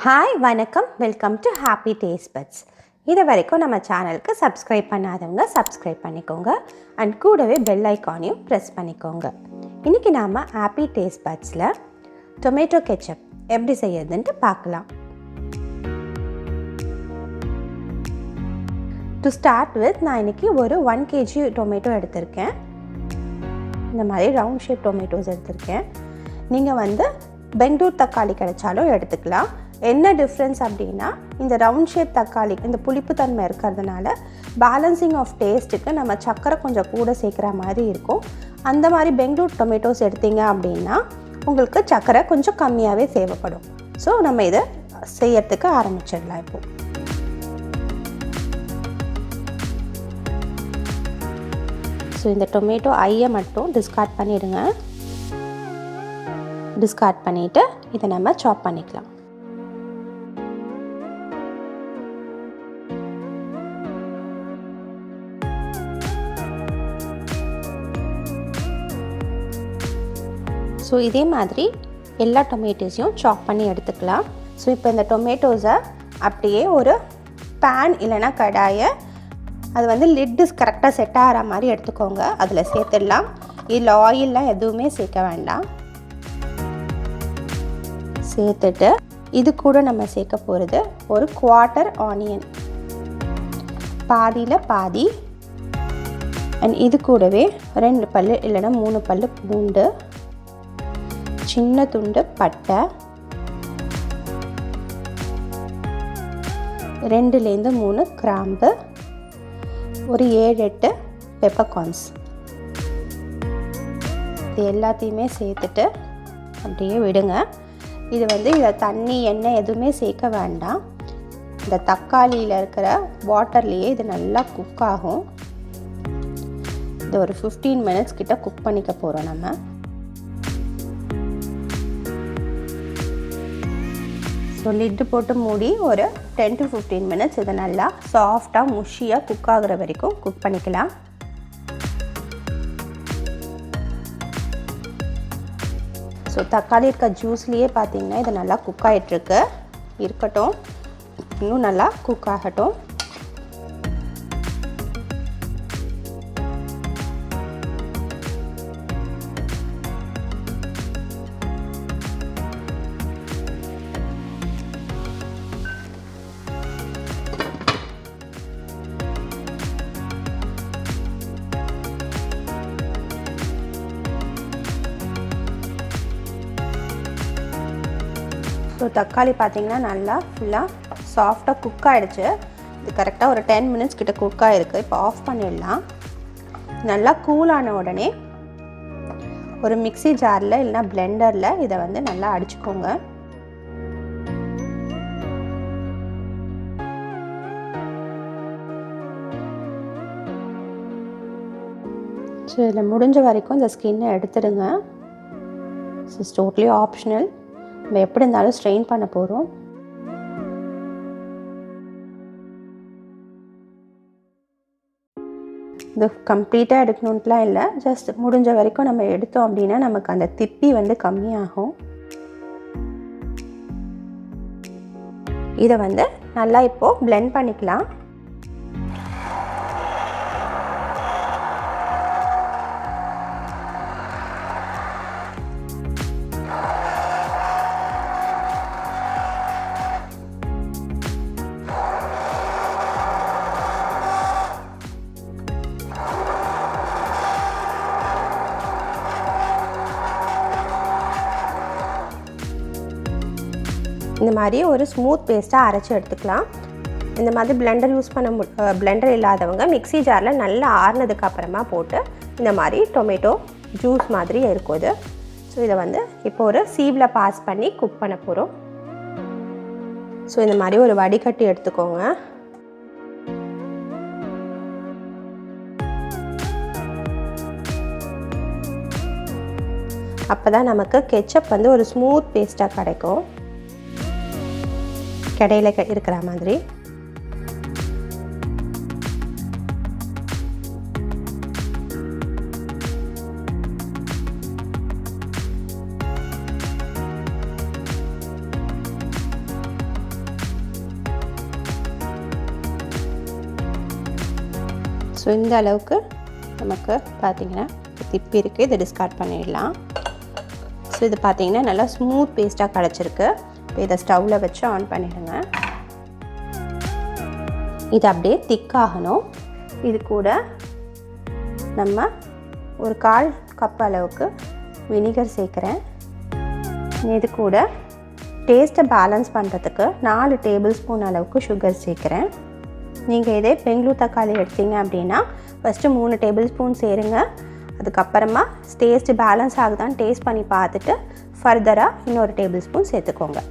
Hi வணக்கம், welcome to happy taste buds. இது வரைக்கும் நம்ம சேனலுக்கு சப்ஸ்கிரைப் பண்ணாதவங்க சப்ஸ்கிரைப் பண்ணிக்கோங்க அண்ட் கூடவே பெல் ஐக்கானையும் ப்ரெஸ் பண்ணிக்கோங்க. இன்றைக்கி நாம் ஹாப்பி டேஸ்ட் பட்ஸில் டொமேட்டோ கெச்சப் எப்படி செய்யறதுன்ட்டு பார்க்கலாம். டு ஸ்டார்ட் வித், நான் இன்றைக்கி ஒரு 1 kg டொமேட்டோ எடுத்திருக்கேன். இந்த மாதிரி ரவுண்ட் ஷேப் டொமேட்டோஸ் எடுத்திருக்கேன். நீங்கள் பெங்களூர் தக்காளி கிடைச்சாலும் எடுத்துக்கலாம். என்ன டிஃப்ரென்ஸ் அப்படின்னா, இந்த ரவுண்ட் ஷேப் தக்காளி இந்த புளிப்புத்தன்மை இருக்கிறதுனால பேலன்சிங் ஆஃப் டேஸ்ட்டுக்கு நம்ம சர்க்கரை கொஞ்சம் கூட சேர்க்குற மாதிரி இருக்கும். அந்த மாதிரி பெங்களூர் டொமேட்டோஸ் எடுத்தீங்க அப்படின்னா உங்களுக்கு சர்க்கரை கொஞ்சம் கம்மியாகவே தேவைப்படும். ஸோ நம்ம இதை செய்யறதுக்கு ஆரம்பிச்சிடலாம். இப்போது ஸோ இந்த டொமேட்டோ ஐயை மட்டும் டிஸ்கார்ட் பண்ணிவிடுங்க. டிஸ்கார்ட் பண்ணிவிட்டு இதை நம்ம சாப் பண்ணிக்கலாம். ஸோ இதே மாதிரி எல்லா டொமேட்டோஸையும் சாப் பண்ணி எடுத்துக்கலாம். ஸோ இப்போ இந்த டொமேட்டோஸை அப்படியே ஒரு பேன் இல்லைன்னா கடாயை, அது லிட்டு கரெக்டாக செட் ஆகிற மாதிரி எடுத்துக்கோங்க. அதில் சேர்த்துடலாம். இதில் ஆயிலெலாம் எதுவுமே சேர்க்க வேண்டாம். சேர்த்துட்டு இது கூட நம்ம சேர்க்க போகிறது ஒரு 1/4 ஆனியன், பாதியில் பாதி. அண்ட் இது கூடவே 2 பல் இல்லைன்னா 3 பல் பூண்டு, சின்ன துண்டு பட்டை, 2லேருந்து 3 கிராம்பு, ஒரு 7-8 பெப்பர்கார்ன்ஸ். இது எல்லாத்தையுமே சேர்த்துட்டு அப்படியே விடுங்க. இது இதில் தண்ணி எண்ணெய் எதுவுமே சேர்க்க வேண்டாம். இந்த தக்காளியில் இருக்கிற வாட்டர்லேயே இது நல்லா குக் ஆகும். இது ஒரு 15 மினிட்ஸ் கிட்ட குக் பண்ணிக்க போகிறோம் நம்ம. ஸோ லிட்டு போட்டு மூடி ஒரு 10 to 15 மினிட்ஸ் இதை நல்லா சாஃப்டாக முஷியாக குக் ஆகிற வரைக்கும் குக் பண்ணிக்கலாம். ஸோ தக்காளி இருக்க ஜூஸ்லேயே பார்த்திங்கன்னா இது நல்லா குக் ஆகிட்டுருக்கு. இருக்கட்டும், இன்னும் நல்லா குக் ஆகட்டும். ஸோ தக்காளி பார்த்திங்கன்னா நல்லா ஃபுல்லாக சாஃப்டாக குக் ஆகிடுச்சு. இது கரெக்டாக ஒரு 10 மினிட்ஸ் கிட்ட குக் ஆகிருக்கு. இப்போ ஆஃப் பண்ணிடலாம். நல்லா கூலான உடனே ஒரு மிக்ஸி ஜாரில் இல்லைனா பிளெண்டரில் இதை நல்லா அடிச்சுக்கோங்க. ஸோ இதில் முடிஞ்ச வரைக்கும் இந்த ஸ்கின்னை எடுத்துடுங்க. It's totally optional. நம்ம எப்படி இருந்தாலும் ஸ்ட்ரெயின் பண்ண போகிறோம். இது கம்ப்ளீட்டாக எடுக்கணுன்ட்டுலாம் இல்லை, ஜஸ்ட் முடிஞ்ச வரைக்கும் நம்ம எடுத்தோம் அப்படின்னா நமக்கு அந்த திப்பி கம்மியாகும். இதை நல்லா இப்போது பிளெண்ட் பண்ணிக்கலாம். இந்த மாதிரி ஒரு ஸ்மூத் பேஸ்ட்டாக அரைச்சி எடுத்துக்கலாம். இந்த மாதிரி பிளெண்டர் இல்லாதவங்க மிக்ஸி ஜாரில் நல்லா ஆறுனதுக்கு அப்புறமா போட்டு இந்த மாதிரி டொமேட்டோ ஜூஸ் மாதிரி இருக்கும் இது. ஸோ இதை இப்போ ஒரு சீவில் பாஸ் பண்ணி குக் பண்ண போகிறோம். ஸோ இந்த மாதிரி ஒரு வடிகட்டி எடுத்துக்கோங்க. அப்போ தான் நமக்கு கெச்சப் ஒரு ஸ்மூத் பேஸ்ட்டாக கிடைக்கும், கடையில் இருக்கிற மாதிரி. ஸோ இந்த அளவுக்கு நமக்கு பார்த்திங்கன்னா திப்பி இருக்குது. இதை டிஸ்கார்ட் பண்ணிடலாம். ஸோ இது பார்த்திங்கன்னா நல்லா ஸ்மூத் பேஸ்ட்டாக கிடச்சிருக்கு. இப்போ இதை ஸ்டவ்வில் வச்சு ஆன் பண்ணிடுங்க. இது அப்படியே திக்காகணும். இது கூட நம்ம ஒரு 1/4 கப் அளவுக்கு வினிகர் சேர்க்குறேன். இது கூட டேஸ்ட்டை பேலன்ஸ் பண்ணுறதுக்கு 4 டேபிள் ஸ்பூன் அளவுக்கு சுகர் சேர்க்குறேன். நீங்கள் இதே பெங்களூர் தக்காளி எடுத்தீங்க அப்படின்னா ஃபஸ்ட்டு 3 டேபிள் ஸ்பூன் சேருங்க. அதுக்கப்புறமா டேஸ்ட்டு பேலன்ஸ் ஆகுதான்னு டேஸ்ட் பண்ணி பார்த்துட்டு ஃபர்தராக இன்னொரு டேபிள் ஸ்பூன் சேர்த்துக்கோங்க.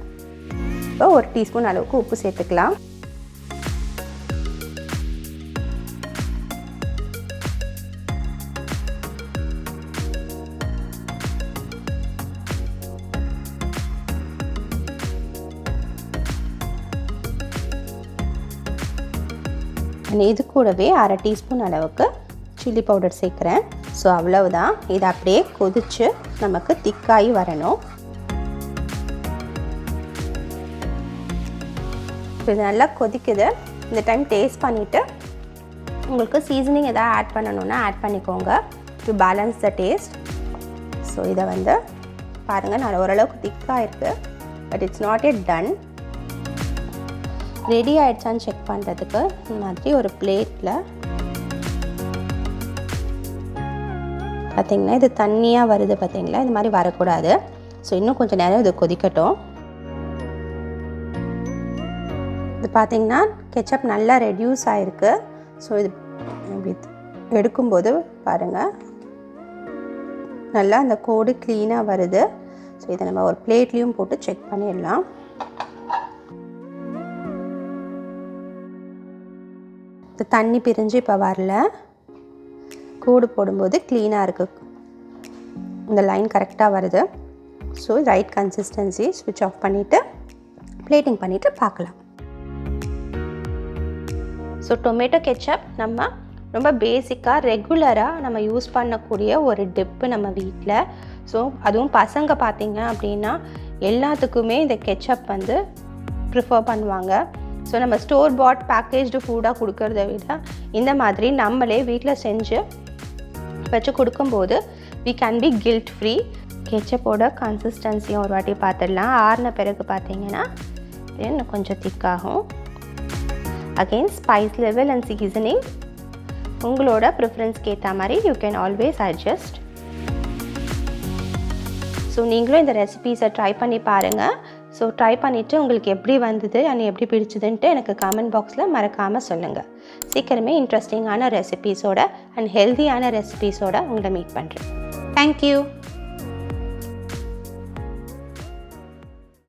இப்போ 1 டீஸ்பூன் அளவுக்கு உப்பு சேர்த்துக்கலாம். இது கூடவே 1/2 டீஸ்பூன் அளவுக்கு சில்லி பவுடர் சேர்க்குறேன். ஸோ அவ்வளவுதான். இது அப்படியே கொதித்து நமக்கு திக்காகி வரணும். இது நல்லா கொதிக்குது. இந்த டைம் டேஸ்ட் பண்ணிவிட்டு உங்களுக்கு சீசனிங் எதாவது ஆட் பண்ணணுன்னா ஆட் பண்ணிக்கோங்க to balance the taste. So இதை வந்து பாருங்கள், நான் ஓரளவுக்கு திக்காக இருக்குது. But it's not yet done. Ready ஆகிடுச்சான்னு செக் பண்ணுறதுக்கு இந்த மாதிரி ஒரு பிளேட்டில் பார்த்திங்கன்னா இது தண்ணியாக வருது பார்த்திங்களா, இது மாதிரி வரக்கூடாது. ஸோ இன்னும் கொஞ்சம் நேரம் இது கொதிக்கட்டும். இது பார்த்திங்கன்னா கெச்சப் நல்லா ரெடியூஸ் ஆகிருக்கு. ஸோ இது எடுக்கும்போது பாருங்கள் நல்லா அந்த கோடு க்ளீனாக வருது. ஸோ இதை நம்ம ஒரு பிளேட்லேயும் போட்டு செக் பண்ணிடலாம். இந்த தண்ணி பிரிஞ்சு இப்போ வரல. கூடு போடும்போது க்ளீனாக இருக்குது. இந்த லைன் கரெக்டாக வருது. So right consistency. ஸ்விட்ச் ஆஃப் பண்ணிவிட்டு பிளேட்டிங் பண்ணிவிட்டு பார்க்கலாம். ஸோ டொமேட்டோ கெச்சப் நம்ம ரொம்ப பேசிக்காக ரெகுலராக நம்ம யூஸ் பண்ணக்கூடிய ஒரு டிப்பு நம்ம வீட்டில். ஸோ அதுவும் பசங்க பார்த்திங்க அப்படின்னா எல்லாத்துக்குமே இந்த கெச்சப் வந்து ப்ரிஃபர் பண்ணுவாங்க. ஸோ நம்ம ஸ்டோர் பாட் பேக்கேஜ்டு ஃபுட்டாக கொடுக்கறத விட இந்த மாதிரி நம்மளே வீட்டில் செஞ்சு வச்சு கொடுக்கும்போது we can be guilt free. கெச்சப்போட கன்சிஸ்டன்சியும் ஒரு வாட்டி பார்த்துடலாம். ஆறின பிறகு பார்த்தீங்கன்னா இன்னும் கொஞ்சம் திக்காகும். Again spice level and seasoning உங்களோட ப்ரிஃபரன்ஸ்க்கு ஏற்ற மாதிரி you can always adjust. So நீங்களும் இந்த ரெசிபீஸை ட்ரை பண்ணி பாருங்கள். ஸோ ட்ரை பண்ணிவிட்டு உங்களுக்கு எப்படி வந்தது அண்ட் எப்படி பிடிச்சதுன்ட்டு எனக்கு கமெண்ட் பாக்ஸில் மறக்காமல் சொல்லுங்கள். சீக்கிரமே இன்ட்ரெஸ்டிங்கான ரெசிபீஸோட அண்ட் ஹெல்த்தியான ரெசிபீஸோட உங்களை மீட் பண்ணுறேன். தேங்க்யூ.